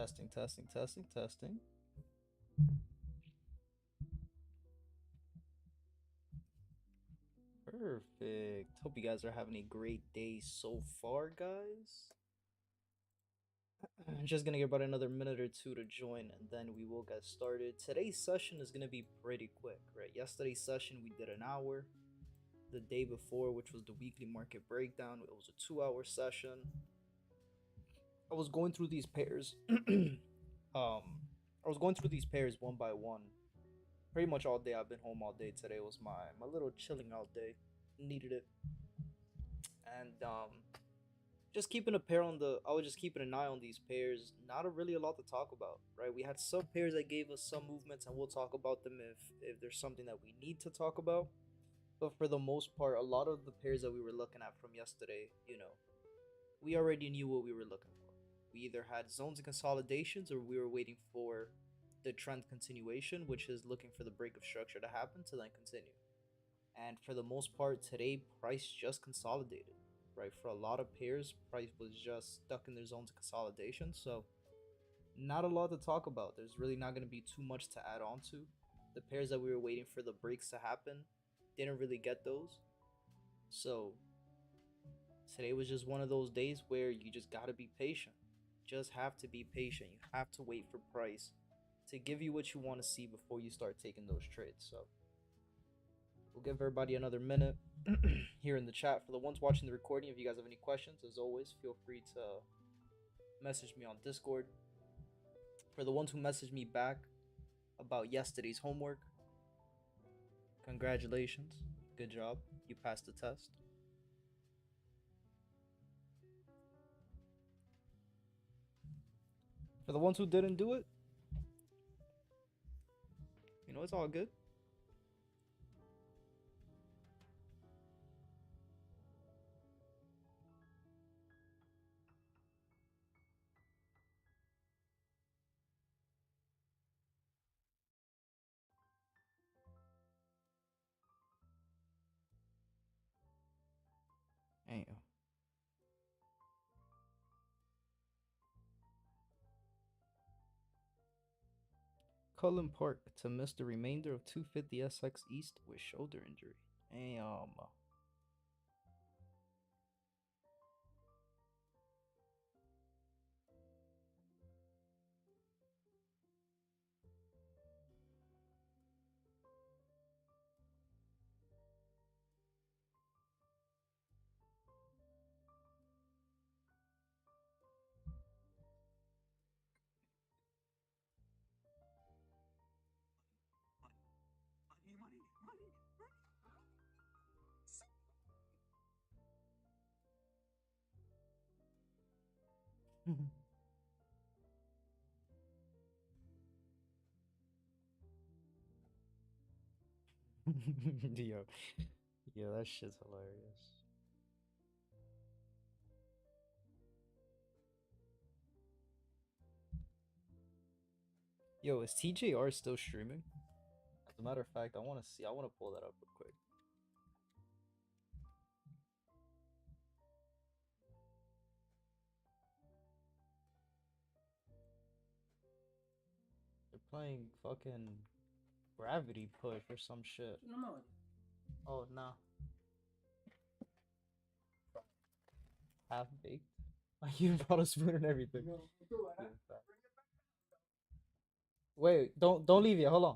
Testing, testing, testing, testing. Perfect. Hope you guys are having a great day so far, guys. I'm just gonna give about another minute or two to join and then we will get started. Today's session is gonna be pretty quick, right? Yesterday's session we did an hour. The day before, which was the weekly market breakdown, it was a 2 hour session. I was going through these pairs. I was going through these pairs one by one. Pretty much all day. I've been home all day. Today was my little chilling out day. Needed it. And just keeping a pair on the I was just keeping an eye on these pairs. Not really a lot to talk about, right? We had some pairs that gave us some movements and we'll talk about them if there's something that we need to talk about. But for the most part, a lot of the pairs that we were looking at from yesterday, we already knew what we were looking for. We either had zones and consolidations or we were waiting for the trend continuation, which is looking for the break of structure to happen to then continue. And for the most part, today, price just consolidated, right? For a lot of pairs, price was just stuck in their zones of consolidation. So, not a lot to talk about. There's really not going to be too much to add on to. The pairs that we were waiting for the breaks to happen didn't really get those. So, today was just one of those days where you just got to be patient. Just have to be patient. You have to wait for price to give you what you want to see before you start taking those trades. So, we'll give everybody another minute here in the chat. For the ones watching the recording, if you guys have any questions, as always, feel free to message me on Discord. For the ones who messaged me back about yesterday's homework, congratulations. Good job. You passed the test. For the ones who didn't do it, it's all good. Damn. Cullen Park to miss the remainder of 250 SX East with shoulder injury. Damn. yo, yo, that shit's hilarious. Yo, is TJR still streaming? As a matter of fact, I want to see. I want to pull that up real quick. They're playing fucking Gravity Push or some shit. Oh, nah. Half baked. You brought a spoon and everything. Wait, don't leave yet. Hold on.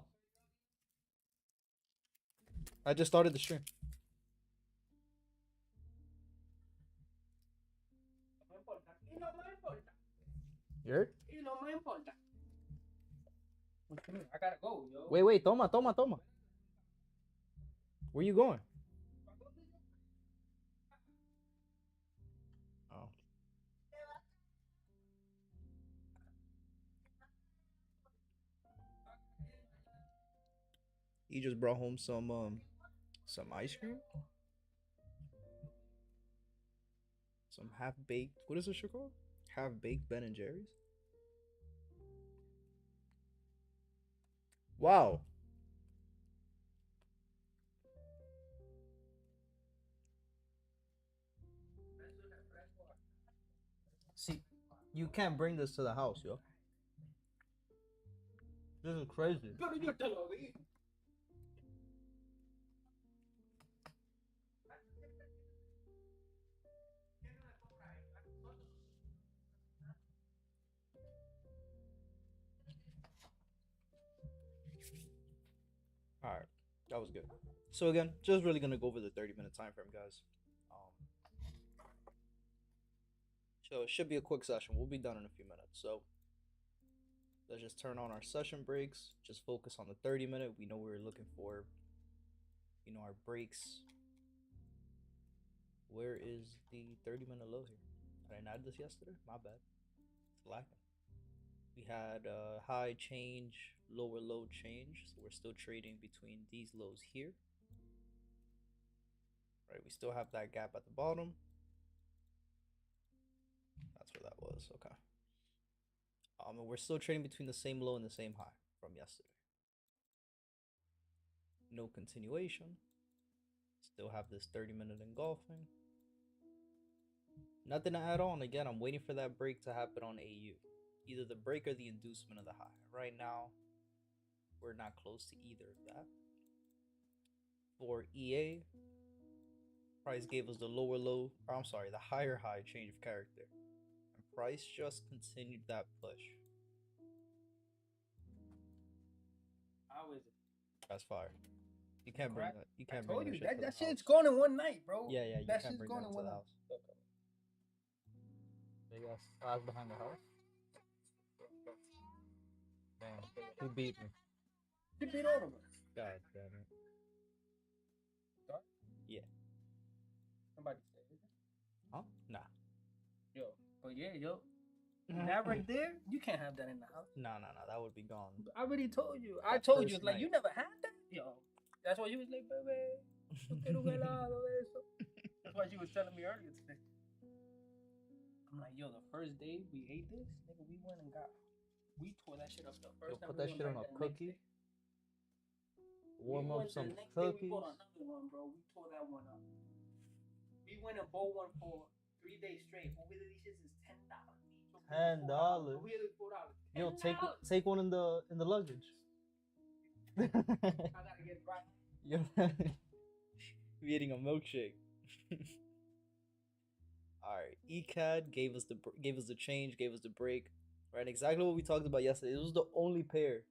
I just started the stream. You heard? I gotta go, yo. Wait, toma. Where you going? Oh. You just brought home some ice cream? Some half baked. What is this shit called? Half baked Ben and Jerry's. Wow. See, you can't bring this to the house, yo. This is crazy. Pero yo te lo dije. All right, that was good. So again, just really gonna go over the 30-minute time frame, guys. So it should be a quick session. We'll be done in a few minutes. So let's just turn on our session breaks. Just focus on the 30-minute. We know what we're looking for. You know our breaks. Where is the 30-minute low here? Did I add this yesterday? My bad. It's lacking. We had high change, lower low change. So we're still trading between these lows here. Right, we still have that gap at the bottom. That's where that was. Okay. And we're still trading between the same low and the same high from yesterday. No continuation. Still have this 30-minute engulfing. Nothing to add on. Again, I'm waiting for that break to happen on AU. Either the break or the inducement of the high. Right now, we're not close to either of that. For EA, price gave us the lower low, or I'm sorry, the higher high change of character. And price just continued that push. How is it? That's fire. You can't bring that. You can't I told bring you that shit that to the shit's house. gone in one night, bro. Yeah, you that can't shit's bring gone that in to one the night. house. They got eyes behind the house. Damn, he beat me. He beat all of us. God damn it. Start? Yeah. Somebody said it. Huh? Nah. Yo, but yeah, yo. That right there, you can't have that in the house. No, that would be gone. I already told you. That I told you, first it's like night. you never had that, yo. That's why you was like, baby, yo quiero un helado de eso. That's why she was telling me earlier today. I'm like, yo, the first day we ate this, nigga, we went and we tore that shit up the first time. Put that shit on a cookie. Warm up some cookies. cookies. We bought another one, bro. We tore that one up. We went and bought one for 3 days straight. Over there, these shits is $10. $10. $4. Yo, take one in the luggage. I gotta get right. Yo, we eating a milkshake. All right, ECAD gave us the change, gave us the break, right? Exactly what we talked about yesterday. It was the only pair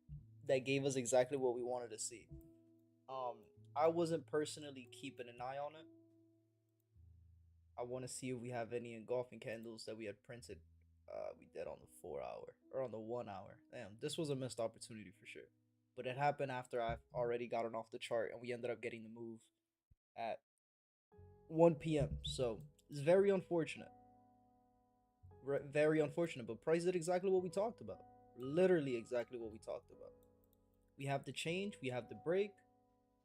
that gave us exactly what we wanted to see. I wasn't personally keeping an eye on it. I want to see if we have any engulfing candles that we had printed. We did on the 4 hour or on the 1 hour. Damn, this was a missed opportunity for sure. But it happened after I've already gotten off the chart, and we ended up getting the move at 1 p.m. So it's very unfortunate. Very unfortunate. But price did exactly what we talked about. Literally exactly what we talked about. We have the change, we have the break,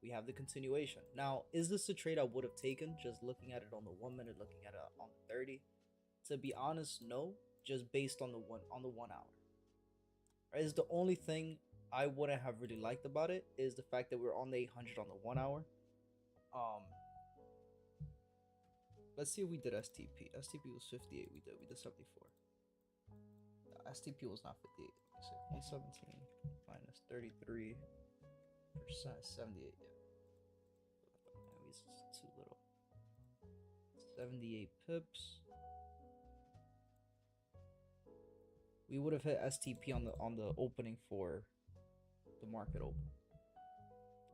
we have the continuation. Now, is this a trade I would have taken just looking at it on the 1 minute, looking at it on the 30? To be honest, no. Just based on the 1 hour. Right? It's the only thing I wouldn't have really liked about it is the fact that we're on the 800 on the 1 hour. Let's see if we did STP. STP was 58. We did 74. STP was not 58. Let's see. 117 minus 33%, 78. Yeah. It's too little. 78 pips. We would have hit STP on the opening for the market open.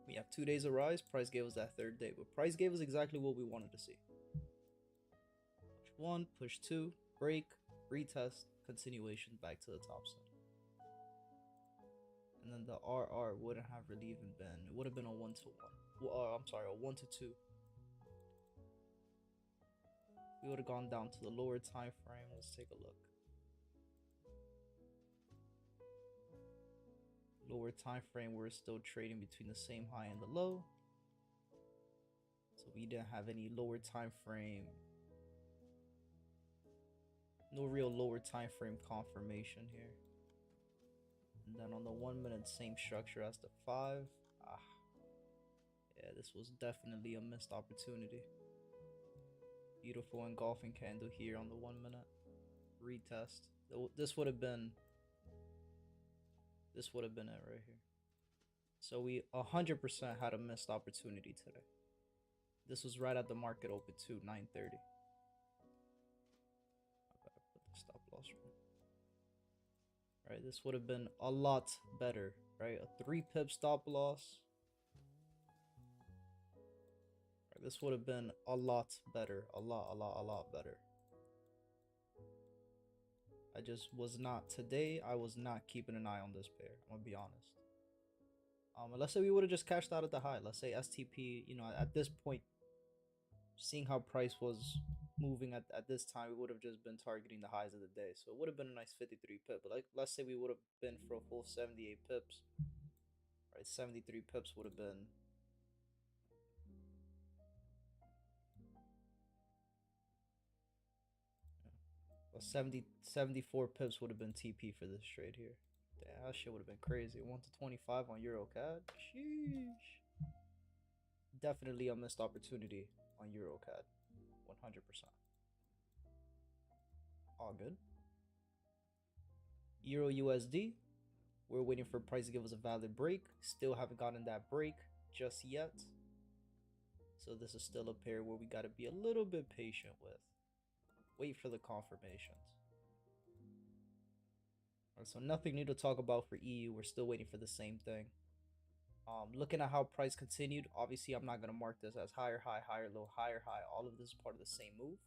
We have 2 days of rise. Price gave us that third day, but price gave us exactly what we wanted to see. Push 1, push 2, break, retest, continuation back to the top side. And then the RR wouldn't have really even been. It would have been a 1 to 1. I'm sorry, a 1 to 2. We would have gone down to the lower time frame. Let's take a look. Lower time frame, we're still trading between the same high and the low. So we didn't have any lower time frame. No real lower time frame confirmation here. And then on the 1 minute, same structure as the 5. Yeah, this was definitely a missed opportunity. Beautiful engulfing candle here on the 1 minute retest. This would have been This would have been it right here. So we 100% had a missed opportunity today. This was right at the market open too, 9:30. I gotta put the stop loss right. Right, this would have been a lot better, right? A 3 pip stop loss. Right, this would have been a lot better, a lot better. I just was not today. I was not keeping an eye on this pair. I'm gonna be honest. Let's say we would have just cashed out at the high. Let's say STP, you know, at this point, seeing how price was moving at this time, we would have just been targeting the highs of the day. So it would have been a nice 53 pip. But like, let's say we would have been for a full 78 pips. Right, 73 pips would have been well, 74 pips would have been TP for this trade here. Damn, that shit would have been crazy. 1 to 25 on EURUSD. Sheesh. Definitely a missed opportunity on EURUSD. 100%. All good. Euro USD. We're waiting for price to give us a valid break. Still haven't gotten that break just yet. So this is still a pair where we got to be a little bit patient with. Wait for the confirmations. All right, so nothing new to talk about for EU. We're still waiting for the same thing. Looking at how price continued, obviously I'm not going to mark this as higher high, higher low, higher high. All of this is part of the same move.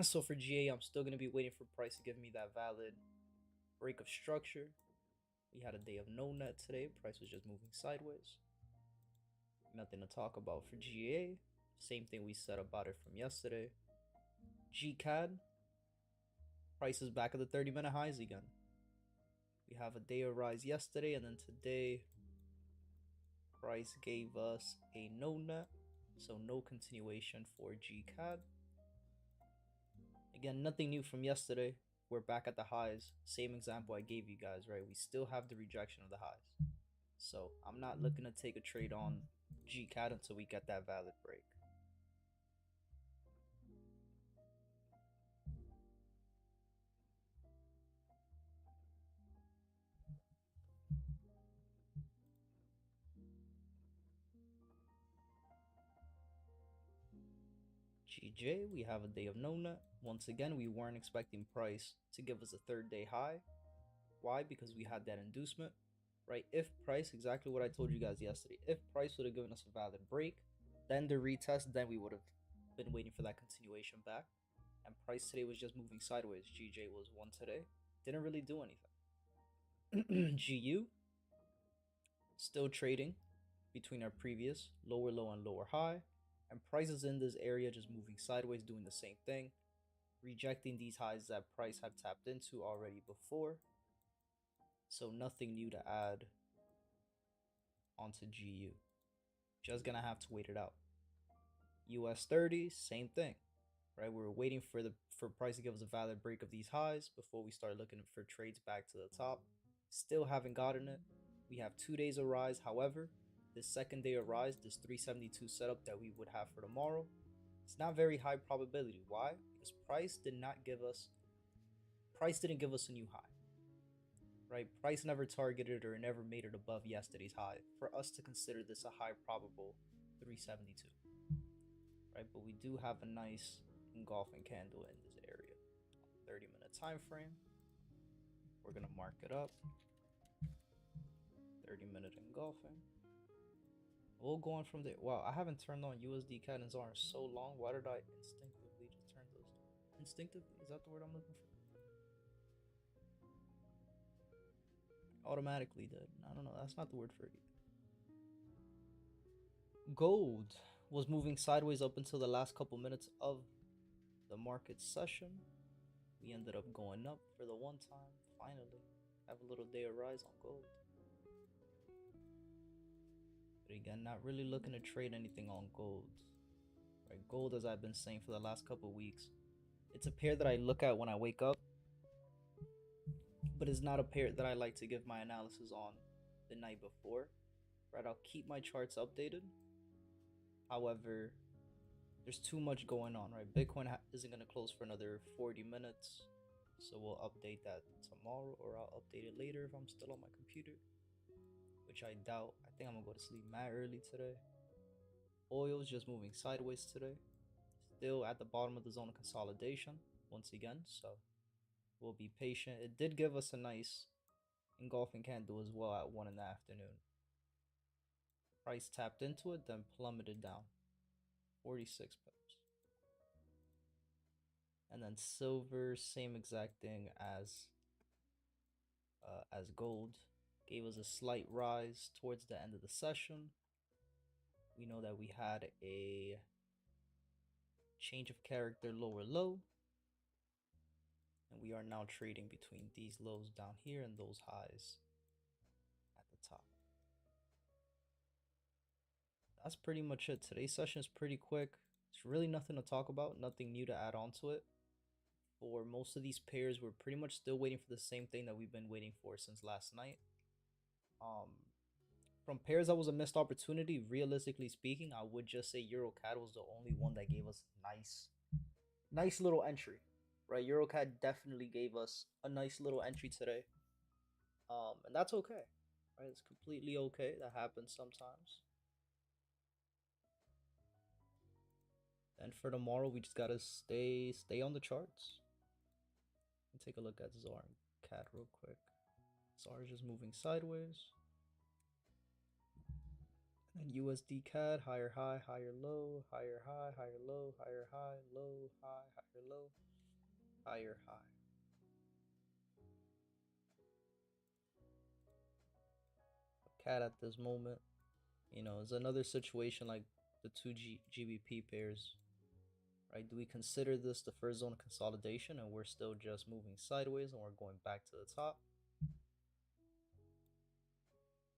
So for GA, I'm still going to be waiting for price to give me that valid break of structure. We had a day of no net today. Price was just moving sideways. Nothing to talk about for GA. Same thing we said about it from yesterday. GCAD. Price is back at the 30-minute highs again. We have a day of rise yesterday, and then today price gave us a no net, so no continuation for GCAD. Again, nothing new from yesterday. We're back at the highs. Same example I gave you guys, right? We still have the rejection of the highs. So I'm not looking to take a trade on GCAD until we get that valid break. GJ, we have a day of no net. Once again, we weren't expecting price to give us a third day high. Why? Because we had that inducement, right? If price, exactly what I told you guys yesterday, if price would have given us a valid break, then the retest, then we would have been waiting for that continuation back. And price today was just moving sideways. GJ was one today. Didn't really do anything. GU, still trading between our previous lower low and lower high. And prices in this area just moving sideways, doing the same thing. Rejecting these highs that price have tapped into already before. So nothing new to add onto GU. Just gonna have to wait it out. US 30, same thing. Right? We were waiting for price to give us a valid break of these highs before we start looking for trades back to the top. Still haven't gotten it. We have 2 days of rise. However, this second day of rise, this 372 setup that we would have for tomorrow, it's not very high probability. Why? Because price didn't give us a new high. Right? Price never targeted or never made it above yesterday's high for us to consider this a high probable 372. Right? But we do have a nice engulfing candle in this area. 30-minute time frame. We're gonna mark it up. 30-minute engulfing. We'll go on from there. Wow, I haven't turned on USD CAD and ZAR in so long. Why did I instinctively just turn those? Instinctively? Is that the word I'm looking for? Automatically did. I don't know. That's not the word for it either. Gold was moving sideways up until the last couple minutes of the market session. We ended up going up for the one time. Finally, have a little day of rise on gold. But again, not really looking to trade anything on gold. Right, gold, as I've been saying for the last couple weeks, it's a pair that I look at when I wake up, but it's not a pair that I like to give my analysis on the night before. Right, I'll keep my charts updated. However, there's too much going on. Right, Bitcoin isn't going to close for another 40 minutes. So we'll update that tomorrow, or I'll update it later if I'm still on my computer, which I doubt. I think I'm gonna go to sleep mad early today. Oil's just moving sideways today, still at the bottom of the zone of consolidation once again, so we'll be patient. It did give us a nice engulfing candle as well at 1 in the afternoon. Price tapped into it, then plummeted down 46 pips. And then silver, same exact thing as gold, gave us a slight rise towards the end of the session. We know that we had a change of character lower low, and we are now trading between these lows down here and those highs at the top. That's pretty much it. Today's session is pretty quick. There's really nothing to talk about, nothing new to add on to it. For most of these pairs, we're pretty much still waiting for the same thing that we've been waiting for since last night. From pairs that was a missed opportunity, realistically speaking, I would just say EURUSD was the only one that gave us nice little entry, right? EURUSD definitely gave us a nice little entry today, and that's okay, right? It's completely okay. That happens sometimes. And for tomorrow, we just gotta stay on the charts. And take a look at ZAR and CAD real quick. ZAR is just moving sideways. And USD CAD, higher high, higher low, higher high, higher low, higher high, low, high, higher low, higher high. CAD at this moment, you know, is another situation like the two GBP pairs, right? Do we consider this the first zone of consolidation and we're still just moving sideways and we're going back to the top?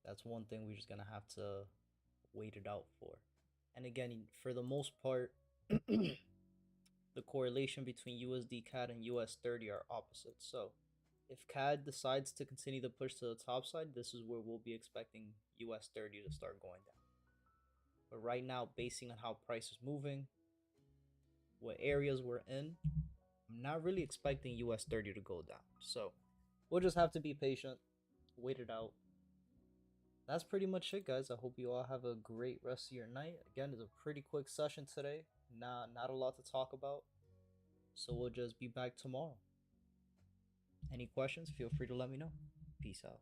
That's one thing we're just gonna have to wait it out for. And again, for the most part, the correlation between USD CAD and US30 are opposite. So if CAD decides to continue the push to the top side, this is where we'll be expecting US30 to start going down. But right now, basing on how price is moving, what areas we're in, I'm not really expecting US30 to go down. So we'll just have to be patient, wait it out. That's pretty much it, guys. I hope you all have a great rest of your night. Again, it's a pretty quick session today. Not a lot to talk about. So we'll just be back tomorrow. Any questions, feel free to let me know. Peace out.